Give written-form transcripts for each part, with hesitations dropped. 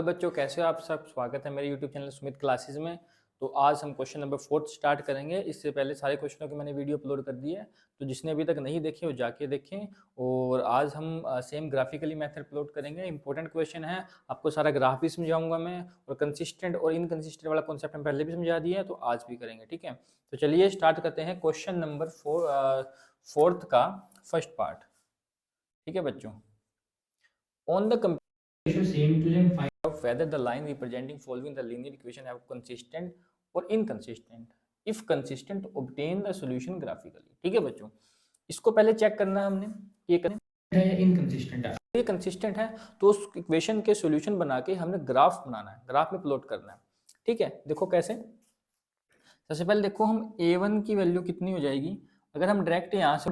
Hello बच्चों, कैसे हो आप सब। स्वागत है मेरे यूट्यूब चैनल सुमित क्लासेस में। तो आज हम क्वेश्चन नंबर 4 स्टार्ट करेंगे। इससे पहले सारे क्वेश्चनों की मैंने वीडियो अपलोड कर दी है, तो जिसने अभी तक नहीं देखे वो जाके देखें। और आज हम सेम ग्राफिकली मेथड अपलोड करेंगे। इंपॉर्टेंट क्वेश्चन है, आपको सारा ग्राफ भी समझाऊंगा मैं, और कंसिस्टेंट और इनकंसिस्टेंट वाला कॉन्सेप्ट हम पहले भी समझा दिए है, तो आज भी करेंगे। ठीक है, तो चलिए स्टार्ट करते हैं क्वेश्चन नंबर 4 का फर्स्ट पार्ट। ठीक है बच्चों, on the same to them find out whether the line representing following the linear equation have consistent or inconsistent. If consistent, obtain the solution graphically. ठीक है बच्चों, इसको पहले चेक करना है हमने, ये है या इनकंसिस्टेंट है। ये कंसिस्टेंट है तो उस इक्वेशन के सॉल्यूशन बना के हमने ग्राफ बनाना है, ग्राफ में प्लॉट करना है। ठीक है, देखो कैसे। सबसे पहले देखो हम a1 की वैल्यू कितनी हो जाएगी। अगर हम डायरेक्ट यहाँ से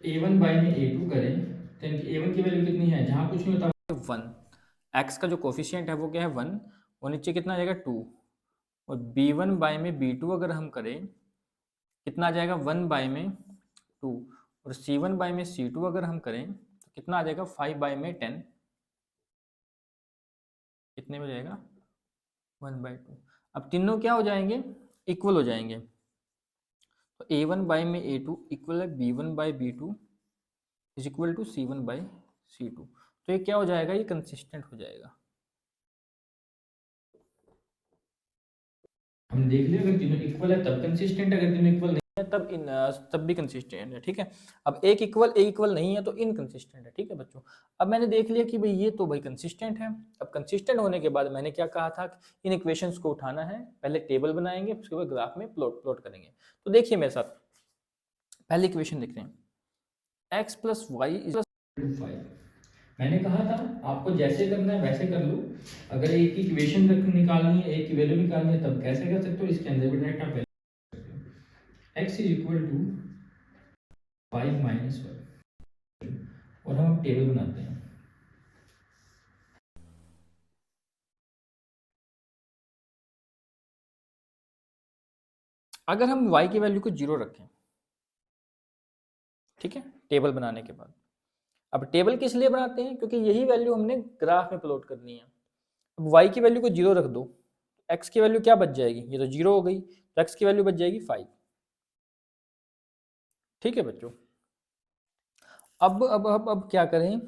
a1 बाय में a2 करें तो a1 की वैल्यू कितनी है, जहाँ कुछ नहीं होता 1, x का जो कोफिशिएंट है वो क्या है 1, और नीचे कितना आ जाएगा 2, और b1 बाय में b2 अगर हम करें कितना आ जाएगा 1 बाय में 2, और c1 बाय में c2 अगर हम करें तो कितना आ जाएगा 5 बाय में 10, कितने में जाएगा 1/2। अब तीनों क्या हो जाएंगे, इक्वल हो जाएंगे। तो a1 बाय में a2 इक्वल है b1 by b2 is equal to c1 by c2। तो ये क्या हो जाएगा, ये कंसिस्टेंट हो जाएगा। हम देख लिया, अगर तीनों इक्वल है तब कंसिस्टेंट, अगर तीनों इक्वल नहीं है तब भी कंसिस्टेंट है। ठीक है, अब एक इक्वल नहीं है तो इनकंसिस्टेंट है। ठीक है बच्चों, अब मैंने देख लिया कि भाई ये तो भाई कंसिस्टेंट है। अब कंसिस्टेंट होने के बाद मैंने क्या कहा था, इन इक्वेशंस को उठाना है, पहले टेबल बनाएंगे, उसके बाद ग्राफ में प्लॉट करेंगे। तो देखिए मेरे साथ, पहली इक्वेशन देख रहे हैं, x प्लस वाई इज 5। मैंने कहा था आपको जैसे करना है वैसे कर लो। अगर एक की इक्वेशन निकालनी है, एक की वैल्यू निकालनी है, तब कैसे कर सकते हो, इसके अंदर भी डायरेक्ट आप x is equal to 5 minus 1, और हम अब टेबल बनाते हैं। अगर हम y की वैल्यू को 0 रखें, ठीक है, टेबल बनाने के बाद, अब टेबल किस लिए बनाते हैं, क्योंकि यही वैल्यू हमने ग्राफ में प्लॉट करनी है। अब y की वैल्यू को 0 रख दो, x की वैल्यू क्या बच जाएगी, ये तो 0 हो गई, तो x की वैल्यू बच जाएगी 5। ठीक है बच्चों, अब क्या करें,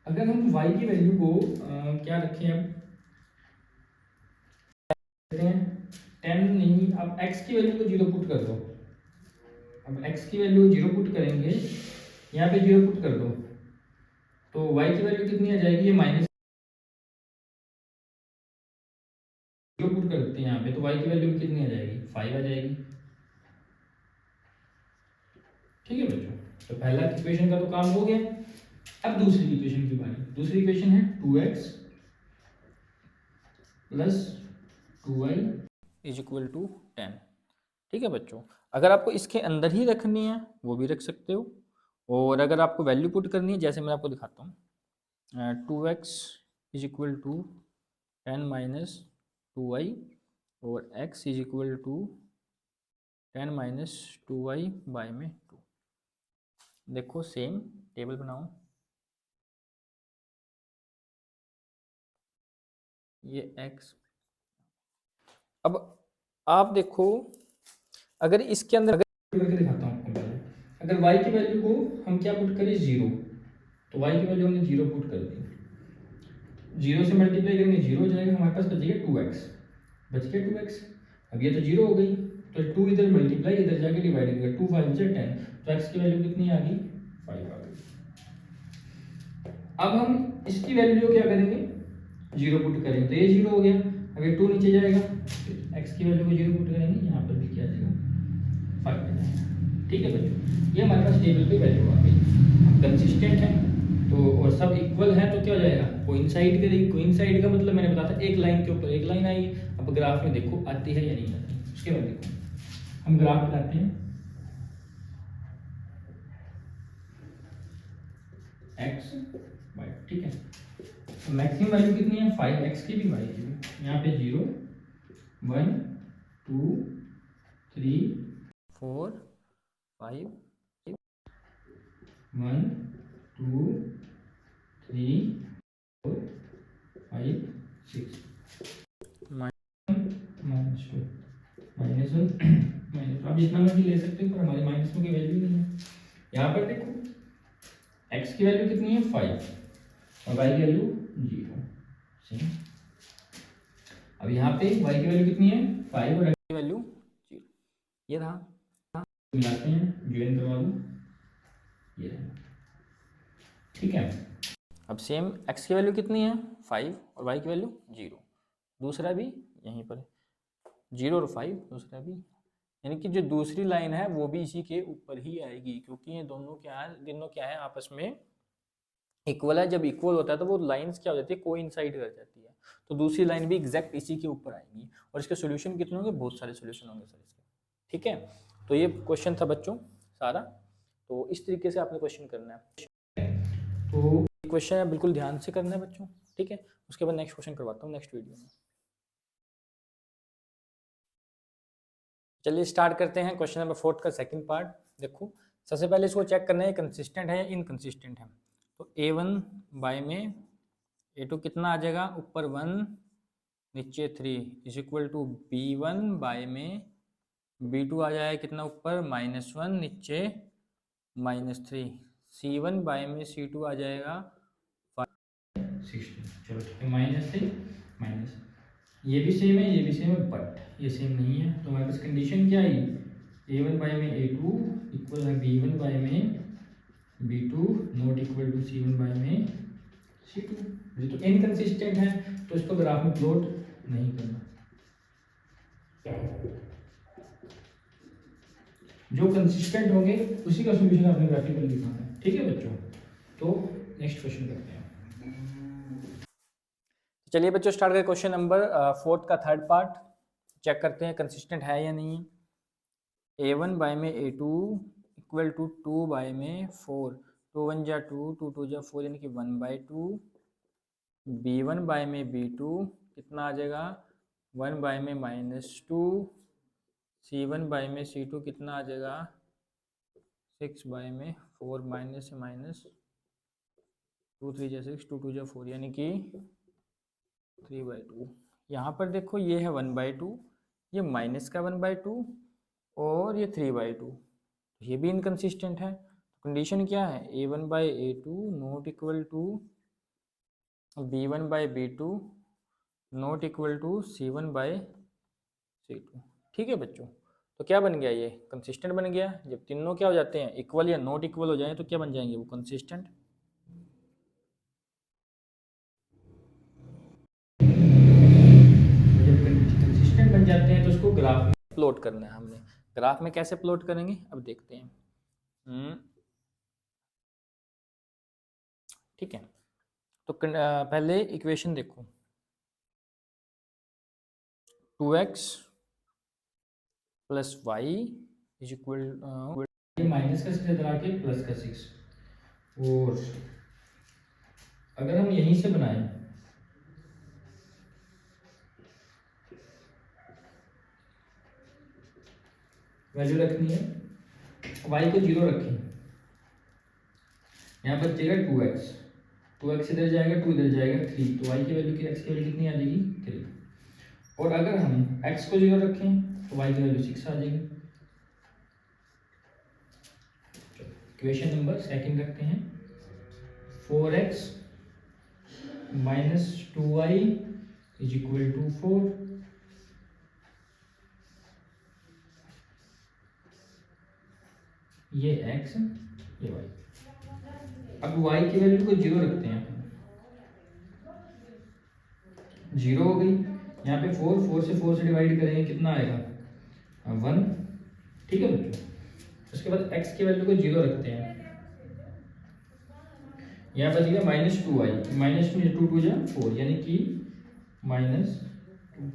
अगर हम y की वैल्यू को क्या रखें, अब 10 नहीं, अब x की वैल्यू को 0 पुट कर दो। अब x की वैल्यू 0 पुट करेंगे, यहाँ पे 0 पुट कर दो, तो y की वैल्यू कितनी आ जाएगी, ये माइनस 0 पुट कर देते हैं यहाँ पे, तो y की वैल्यू कितनी आ जाएगी, 5 आ जाएगी। ठीक है बच्चों, तो पहला इक्वेशन का तो काम हो गया। अब दूसरी इक्वेशन की बारी। दूसरी इक्वेशन है 2x plus 2y is equal to 10। ठीक है बच्चों, अगर आपको इसके अंदर ही रखनी है वो भी रख सकते हो, और अगर आपको वैल्यू पुट करनी है, जैसे मैं आपको दिखाता हूँ, 2x is equal to 10 minus 2y, और x is equal to 10 minus 2y by में 2। देखो सेम टेबल बनाओ, ये x। अब आप देखो, अगर इसके अंदर करके दिखाता हूँ आपको पहले। अगर y की वैल्यू को हम क्या पुट करें, 0, तो y की वैल्यू हमने 0 पुट कर दी, 0 से मल्टीप्लाई करेंगे 0 हो जाएगा, हमारे पास बचेगा 2x, बच गया 2x। अब ये तो 0 हो गई, तो 2 इधर मल्टीप्लाई, इधर जाके डिवाइड करेगा, 2 5 से 10, तो x की वैल्यू कितनी आ गई, 5 आ गई। अब हम इसकी वैल्यू क्या करेंगे, 0 पुट करेंगे, तो ये 0 हो गया। अब ये 2 नीचे जाएगा, x की वैल्यू को 0 पुट करेंगे, यहाँ पर भी क्या आ जाएगा, 5 आ जाएगा। ठीक है बच्चों, ये हमारे पास टेबल पे वैल्यू आ गई। कंसिस्टेंट है तो, और सब इक्वल है तो क्या हो जाएगा, कोइंसाइड करेगी। कोइंसाइड का मतलब मैंने बताया था एक लाइन के ऊपर एक लाइन आई। अब ग्राफ में देखो आती है या नहीं आती, उसके बाद देखो हम ग्राफ बनाते हैं। x y, ठीक है, तो मैक्सिमम वैल्यू कितनी है, 5, x की भी y की भी। यहाँ पे 0 1 2 3 4 5 1 2 3 4 5 6 minus two minus one minus, आप जितना मर्जी ले सकते हो पर हमारे माइनस में कोई वैल्यू नहीं है। यहाँ पर देखो x की वैल्यू कितनी है 5 और y की वैल्यू 0 सही। अब यहाँ पे y की वैल्यू कितनी है 5 और x की वैल्यू 0, ये रहा। मिलाते हैं, ज्वाइन करवा दो, ये रहा, ठीक है। अब सेम x की वैल्यू कितनी है 5 और y की वैल्यू 0, दूसरा भी यहीं पर 0 और 5, दूसरा भी, यानी कि जो दूसरी लाइन है वो भी इसी के ऊपर ही आएगी, क्योंकि ये दोनों क्या है आपस में इक्वल है। जब इक्वल होता है तो वो लाइंस क्या हो जाती है, कोइंसाइड कर जाती है, तो दूसरी लाइन भी एग्जैक्ट इसी के ऊपर आएगी। और इसके सॉल्यूशन कितने होंगे, बहुत सारे सॉल्यूशन होंगे सर इसके, ठीक है। तो ये क्वेश्चन था बच्चों सारा, तो इस तरीके से आपने क्वेश्चन करना है। तो क्वेश्चन है बिल्कुल ध्यान से करना है बच्चों, ठीक है। उसके बाद नेक्स्ट क्वेश्चन करवाता हूँ नेक्स्ट वीडियो में। चलिए स्टार्ट करते हैं क्वेश्चन नंबर 4 का सेकंड पार्ट। देखो सबसे पहले इसको चेक करना है कंसिस्टेंट है या इनकंसिस्टेंट है। तो a1 बाय में a2 कितना आ जाएगा, ऊपर 1 नीचे 3 is equal to b1 bye में b2 आ जाएगा कितना, ऊपर -1 नीचे -3, c1 बाय में c2 आ जाएगा 16, चलो ठीक है, माइनस से माइनस, ये भी सेम है ये भी सेम है, बट ये सेम नहीं है। तो हमारे पास कंडीशन क्या आई, a1 बाय में a2 इक्वल है b1 बाय में b2 not equal to c1 bye में c2। ये तो इनकंसिस्टेंट है तो इसको ग्राफ में प्लॉट नहीं करना, जो कंसिस्टेंट होंगे उसी का सॉल्यूशन आपने ग्राफिकल लिखना है, ठीक है बच्चों। तो नेक्स्ट क्वेश्चन करते हैं। चलिए बच्चों स्टार्ट करें क्वेश्चन नंबर 4 का थर्ड पार्ट। चेक करते हैं कंसिस्टेंट है या नहीं है। a1 बाय में a2 इक्वल टू 2 बाय में 4, 2 1 जा 2 2 2 जा 4 यानी कि 1/2, b1 बाय में b2 कितना आ जाएगा 1 बाय में -2, c1 बाय में c2 कितना आ जाएगा 6 बाय में 4, माइनस से माइनस 2 3 जा 6 2 2 जा 4 यानी कि 3/2। यहाँ पर देखो ये है 1/2, ये माइनस का 1/2 और ये 3/2, ये भी इनकंसिस्टेंट है। कंडीशन क्या है, a1 by a2 not equal to b1 by b2 not equal to c1 by c2, ठीक है बच्चों। तो क्या बन गया, ये कंसिस्टेंट बन गया। जब तीनों क्या हो जाते हैं, इक्वल या नॉट इक्वल हो जाए तो क्या बन जाएंगे, वो कंसिस्टेंट। जब कंसिस्टेंट बन जाते हैं तो उसको ग्राफ में प्लॉट करना है हमने। ग्राफ में कैसे प्लॉट करेंगे अब देखते हैं। ठीक है, तो पहले इक्वेशन देखो, 2x plus Y is equal, minus का 6 हटा के प्लस का 6, और अगर हम यहीं से बनाएं वैल्यू रखनी है, y को 0 रखें, यहाँ पर बचेगा 2x, 2x इधर जाएगा 2 इधर जाएगा 3, तो y की वैल्यू की x की वैल्यू कितनी आ जाएगी 3। और अगर हम x को 0 रखें तो y की वैल्यू 6 आ जाएगी। इक्वेशन नंबर सेकंड रखते हैं, 4x minus 2y is equal to 4। ये x ये y, अब y की वैल्यू को 0 रखते हैं, 0 हो गई। यहाँ पे 4 से 4 से डिवाइड करेंगे कितना आएगा 1, ठीक है बच्चों। उसके बाद x की वैल्यू को 0 रखते हैं, यहाँ बच गया -2y, माइनस में 2 2 जा 4 यानी कि -2,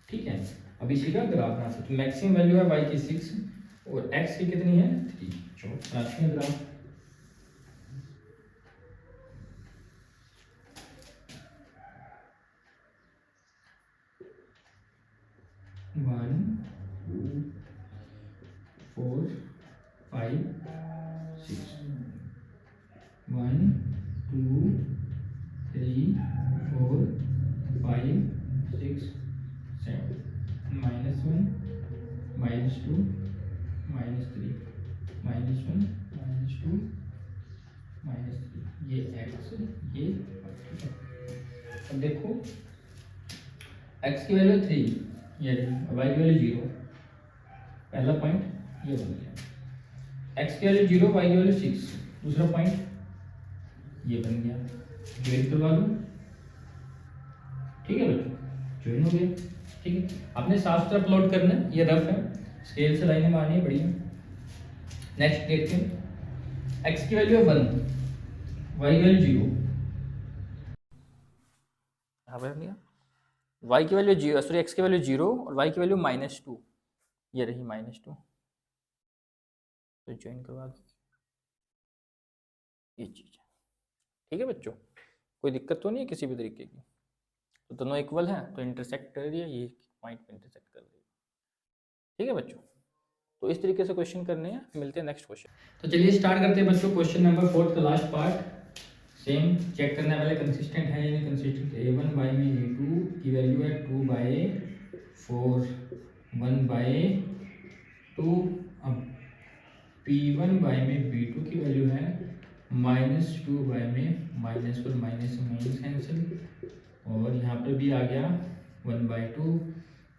ठीक है। अब इसी का ग्राफ बना सकते, मैक्सिमम वैल्यू है y की 6 और x की कितनी है 3। चलो बनाते हैं ग्राफ। 1 2 5 6 7 -1 -2 -3 -1 -2 -3 ये x ये y, ठीक है। अब देखो x की वैल्यू 3 ये y की वैल्यू 0, पहला पॉइंट ये बन गया। x की वैल्यू 0 y की वैल्यू 6, दूसरा पॉइंट ये बन गया। ज्वाइन करवा दूं, ठीक है बच्चों, ज्वाइन हो गया। ठीक है, आपने साफ सुथरा प्लॉट करना है, ये रफ है, स्केल से लाइनें मारनी है, बढ़िया। नेक्स्ट देखते हैं, x की वैल्यू है 1, y की वैल्यू 0। यहाँ पर दिया y की वैल्यू 0, सॉरी x की वैल्यू 0 और y की वैल्यू -2, ये रही -2, तो ज्वाइन करवा दो ये चीज़। ठीक है बच्चों, कोई दिक्कत तो नहीं है किसी भी तरीके की, तो दोनों इक्वल हैं तो इंटरसेक्ट कर दिया, ये पॉइंट पे इंटरसेक्ट कर दिया। ठीक है बच्चों, तो इस तरीके से क्वेश्चन करने हैं। मिलते हैं नेक्स्ट क्वेश्चन। तो चलिए स्टार्ट करते हैं बच्चों, क्वेश्चन नंबर 4 का लास्ट पार्ट। सेम चेक करने वाले कंसिस्टेंट है या नहीं कंसिस्टेंट। a1 बाई में a2 की वैल्यू है 2/4, 1/2। अब p1 बाई में b2 की वैल्यू है -2 बाई में -1, माइनस माइनस कैंसिल, और यहाँ पर भी आ गया 1/2।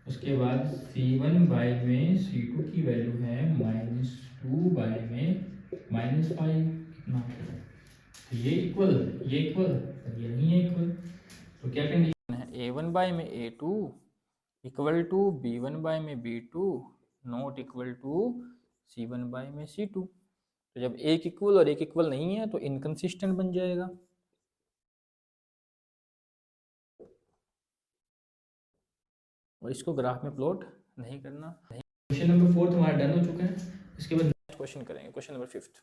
उसके बाद c1 बाई में c2 की वैल्यू है -2 बाई में -5, कितना, तो ये इक्वल, ये इक्वल और ये नहीं है इक्वल, तो क्या कंडीशन है a1 बाई में a2 equal to b1 by में b2 not equal to c1 by में c2। तो जब एक इक्वल और एक इक्वल नहीं है तो इनकंसिस्टेंट बन जाएगा। और इसको ग्राफ में प्लॉट नहीं करना। क्वेश्चन नंबर 4 हमारा डन हो चुका है। इसके बाद नेक्स्ट क्वेश्चन करेंगे, क्वेश्चन नंबर 5।